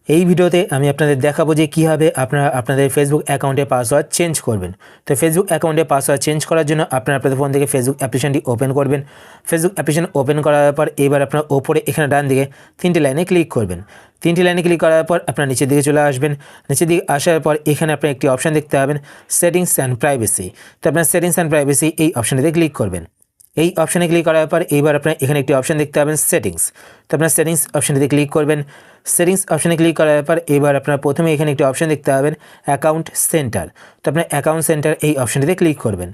এই ভিডিওতে আমি আপনাদের দেখাবো যে কীভাবে আপনারা আপনাদের ফেসবুক অ্যাকাউন্টে পাসওয়ার্ড চেঞ্জ করবেন। তো ফেসবুক অ্যাকাউন্টে পাসওয়ার্ড চেঞ্জ করার জন্য আপনারা আপনাদের ফোন থেকে ফেসবুক অ্যাপ্লিকেশনটি ওপেন করবেন। ফেসবুক অ্যাপ্লিকেশন ওপেন করার পর এবার আপনার ওপরে এখানে ডান দিকে 3টি লাইনে ক্লিক করবেন। 3টি লাইনে ক্লিক করার পর আপনার নিচের দিকে চলে আসবেন। নিচের দিকে আসার পর এখানে আপনার একটি অপশান দেখতে পাবেন, সেটিংস অ্যান্ড প্রাইভেসি। তো আপনার সেটিংস অ্যান্ড প্রাইভেসি এই অপশানটিতে ক্লিক করবেন। এই অপশানে ক্লিক করার পর এইবার আপনার এখানে একটি অপশান দেখতে পাবেন, সেটিংস। তো আপনার সেটিংস অপশানটিতে ক্লিক করবেন। সেটিংস অপশানে ক্লিক করার পর এবার আপনার প্রথমে এখানে একটি অপশান দেখতে পাবেন, অ্যাকাউন্ট সেন্টার। তো আপনার অ্যাকাউন্ট সেন্টার এই অপশানটিতে ক্লিক করবেন।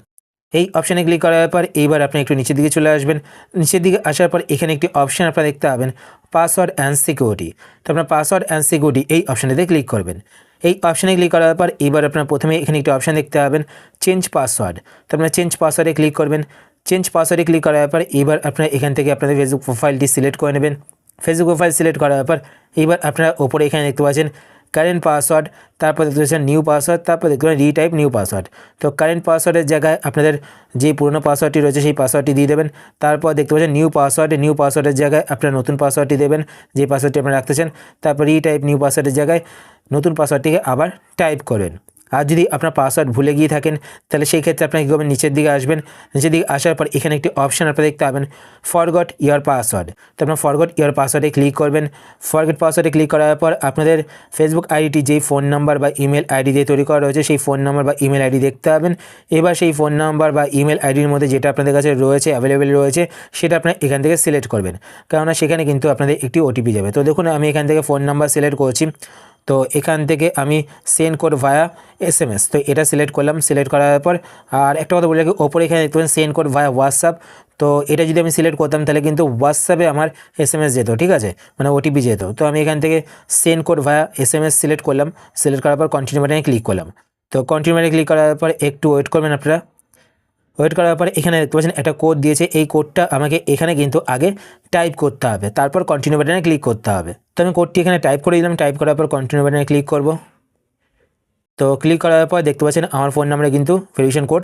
এই অপশানে ক্লিক করার পর এইবার আপনি একটু নিচের দিকে চলে আসবেন। নিচের দিকে আসার পর এখানে একটি অপশান আপনারা দেখতে পাবেন, পাসওয়ার্ড অ্যান্ড সিকিউরিটি। তো আপনার পাসওয়ার্ড অ্যান্ড সিকিউরিটি এই অপশানটিতে ক্লিক করবেন। এই অপশানে ক্লিক করার পর এবার আপনার প্রথমে এখানে একটি অপশান দেখতে পাবেন, চেঞ্জ পাসওয়ার্ড। তো আপনার চেঞ্জ পাসওয়ার্ডে ক্লিক করবেন। চেঞ্জ পাসওয়ার্ডে ক্লিক করার পর এবার আপনারা এখান থেকে আপনাদের ফেসবুক প্রোফাইলটি সিলেক্ট করে নেবেন। ফেসবুক প্রোফাইল সিলেক্ট করার পর এইবার আপনারা ওপরে এখানে দেখতে পাচ্ছেন কারেন্ট পাসওয়ার্ড, তারপর দেখতে পাচ্ছেন নিউ পাসওয়ার্ড, তারপর দেখতে পাচ্ছেন রিটাইপ নিউ পাসওয়ার্ড। তো কারেন্ট পাসওয়ার্ডের জায়গায় আপনাদের যে পুরনো পাসওয়ার্ডটি রয়েছে সেই পাসওয়ার্ডটি দিয়ে দেবেন। তারপর দেখতে পাচ্ছেন নিউ পাসওয়ার্ডের জায়গায় আপনারা নতুন পাসওয়ার্ডটি দেবেন, যে পাসওয়ার্ডটি আপনারা রাখতে চান। তারপর রিটাইপ নিউ পাসওয়ার্ডের জায়গায় নতুন পাসওয়ার্ডটিকে আবার টাইপ করবেন। আর যদি আপনার পাসওয়ার্ড ভুলে গিয়ে থাকেন তাহলে সেই ক্ষেত্রে আপনারা কী করবেন, নিচের দিকে আসবেন। নিচের দিকে আসার পর এখানে একটি অপশান আপনারা দেখতে পাবেন, ফরগট ইয়োর পাসওয়ার্ড। তো আপনার ফরগট ইয়োর পাসওয়ার্ডে ক্লিক করবেন। ফরগট পাসওয়ার্ডে ক্লিক করার পর আপনাদের ফেসবুক আইডিটি যেই ফোন নাম্বার বা ইমেল আইডি দিয়ে তৈরি করা রয়েছে সেই ফোন নাম্বার বা ইমেল আইডি দেখতে পাবেন। এবার সেই ফোন নাম্বার বা ইমেল আইডির মধ্যে যেটা আপনাদের কাছে রয়েছে, অ্যাভেলেবেল রয়েছে, সেটা আপনারা এখান থেকে সিলেক্ট করবেন, কেননা সেখানে কিন্তু আপনাদের একটি ওটিপি যাবে। তো দেখুন আমি এখান থেকে ফোন নাম্বার সিলেক্ট করছি। তো এখান থেকে আমি সেন্ড কোড ভায়া SMS, তো এটা সিলেক্ট করলাম। সিলেক্ট করার পর আর একটা কথা বলে রাখি, ওপরে এখানে দেখতে পাবেন সেন্ড কোড ভায়া হোয়াটসঅ্যাপ। তো এটা যদি আমি সিলেক্ট করতাম তাহলে কিন্তু হোয়াটসঅ্যাপে আমার SMS যেত, ঠিক আছে, মানে ওটিপি যেত। তো আমি এখান থেকে সেন্ড কোড ভায়া SMS সিলেক্ট করলাম। সিলেক্ট করার পর কন্টিনিউ বাটনে ক্লিক করলাম। তো কন্টিনিউ বাটনে ক্লিক করার পর একটু ওয়েট করবেন আপনারা। ওয়েট করার পর এখানে দেখতে পাচ্ছেন একটা কোড দিয়েছে, এই কোডটা আমাকে এখানে কিন্তু আগে টাইপ করতে হবে, তারপর কন্টিনিউ বাটনে ক্লিক করতে হবে। তো আমি কোডটি এখানে টাইপ করে দিলাম। টাইপ করার পর কন্টিনিউ বাটনে ক্লিক করব। তো ক্লিক করার পর দেখতে পাচ্ছেন আমার ফোন নাম্বারে কিন্তু ভেরিফিকেশন কোড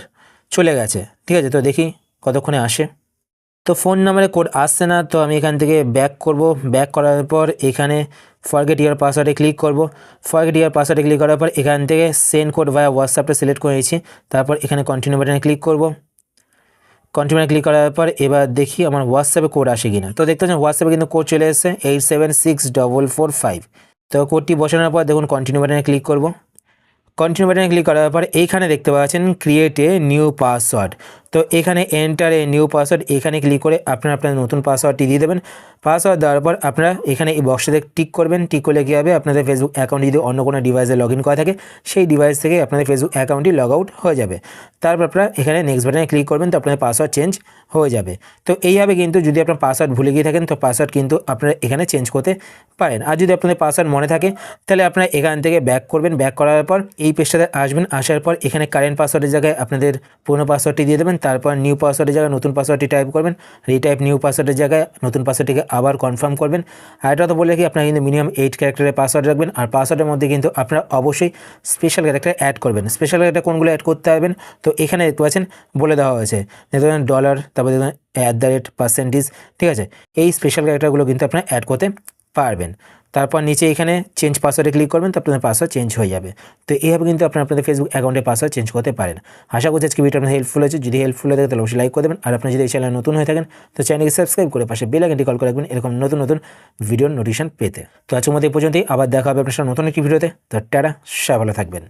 চলে গেছে, ঠিক আছে। তো দেখি কতক্ষণে আসে। তো ফোন নাম্বারে কোড আসছে না, তো আমি এখান থেকে ব্যাক করব। ব্যাক করার পর এখানে ফরগেট ইয়ার পাসওয়ার্ডে ক্লিক করব। ফরগেট ইয়ার পাসওয়ার্ডে ক্লিক করার পর এখান থেকে সেন্ড কোড ভায়া হোয়াটসঅ্যাপটা সিলেক্ট করে নিয়েছি। তারপর এখানে কন্টিনিউ বাটনে ক্লিক করব। কন্টিনিউ ক্লিক করার পর এবার দেখি আমার হোয়াটসঅ্যাপে কোড আসে কিনা। তো দেখতে পাচ্ছেন হোয়াটসঅ্যাপে কিন্তু কোড চলে এসেছে 876445। তো কোডটি বসানোর পর দেখুন কন্টিনিউ বাটনে ক্লিক করব। কন্টিনিউ বাটনে ক্লিক করার পর এইখানে দেখতে পাচ্ছেন ক্রিয়েট এ নিউ পাসওয়ার্ড। তো এখানে এন্টার এ নিউ পাসওয়ার্ড, এখানে ক্লিক করে আপনারা আপনার নতুন পাসওয়ার্ডটি দিয়ে দেবেন। পাসওয়ার্ড দেওয়ার পর আপনারা এখানে এই বক্সটাতে টিক করবেন। টিক করলে কী হবে, আপনাদের ফেসবুক অ্যাকাউন্ট যদি অন্য কোনো ডিভাইসে লগ ইন করা থাকে সেই ডিভাইস থেকে আপনাদের ফেসবুক অ্যাকাউন্টটি লগ আউট হয়ে যাবে। তারপর আপনারা এখানে নেক্সট বাটনে ক্লিক করবেন, তো আপনাদের পাসওয়ার্ড চেঞ্জ হয়ে যাবে। তো এইভাবে কিন্তু যদি আপনার পাসওয়ার্ড ভুলে গিয়ে থাকেন তো পাসওয়ার্ড কিন্তু আপনারা এখানে চেঞ্জ করতে পারেন। আর যদি আপনাদের পাসওয়ার্ড মনে থাকে তাহলে আপনারা এখান থেকে ব্যাক করবেন। ব্যাক করার পর এই পেজটাতে আসবেন। আসার পর এখানে কারেন্ট পাসওয়ার্ডের জায়গায় আপনাদের পুরনো পাসওয়ার্ডটি দিয়ে দেবেন। তারপর নিউ পাসওয়ার্ডের জায়গায় নতুন পাসওয়ার্ডটি টাইপ করবেন। রিটাইপ নিউ পাসওয়ার্ডের জায়গায় নতুন পাসওয়ার্ডটিকে আবার কনফার্ম করবেন। আর এটা তো বলে কি আপনারা কিন্তু মিনিমাম 8 ক্যারেক্টারের পাসওয়ার্ড রাখবেন। আর পাসওয়ার্ডের মধ্যে কিন্তু আপনারা অবশ্যই স্পেশাল ক্যারেক্টার অ্যাড করবেন। স্পেশাল ক্যারেক্টার কোনগুলো অ্যাড করতে পারবেন তো এখানে দেখতে পাচ্ছেন বলে দেওয়া হয়েছে, দেখবেন ডলার, তারপর দেখবেন @%, ঠিক আছে। এই স্পেশাল ক্যারেক্টারগুলো কিন্তু আপনারা অ্যাড করতে পারবেন। তারপর নিচে এখানে চেঞ্জ পাসওয়ার্ডে ক্লিক করবেন, তো আপনাদের পাসওয়ার্ড চেঞ্জ হয়ে যাবে। তো এইভাবে কিন্তু আপনারা আপনাদের ফেসবুক অ্যাকাউন্টের পাসওয়ার্ড চেঞ্জ করতে পারেন। আশা করছি আজকে ভিডিওটা আপনাদের হেল্পফুল হয়েছে। যদি হেল্পফুল হয়ে থাকে তাহলে অবশ্যই লাইক করে দেবেন। আর আপনি যদি এই চ্যানেলে নতুন হয়ে থাকেন তো চ্যানেলকে সাবস্ক্রাইব করে পাশে বেল আইকনটি কল করে রাখবেন এরকম নতুন নতুন ভিডিওর নোটিফিকেশন পেতে। তো আজকের মতো এই পর্যন্তই, আবার দেখা হবে আপনার সাথে নতুন একটি ভিডিওতে। তো টাটা, সবাই ভালো থাকবেন।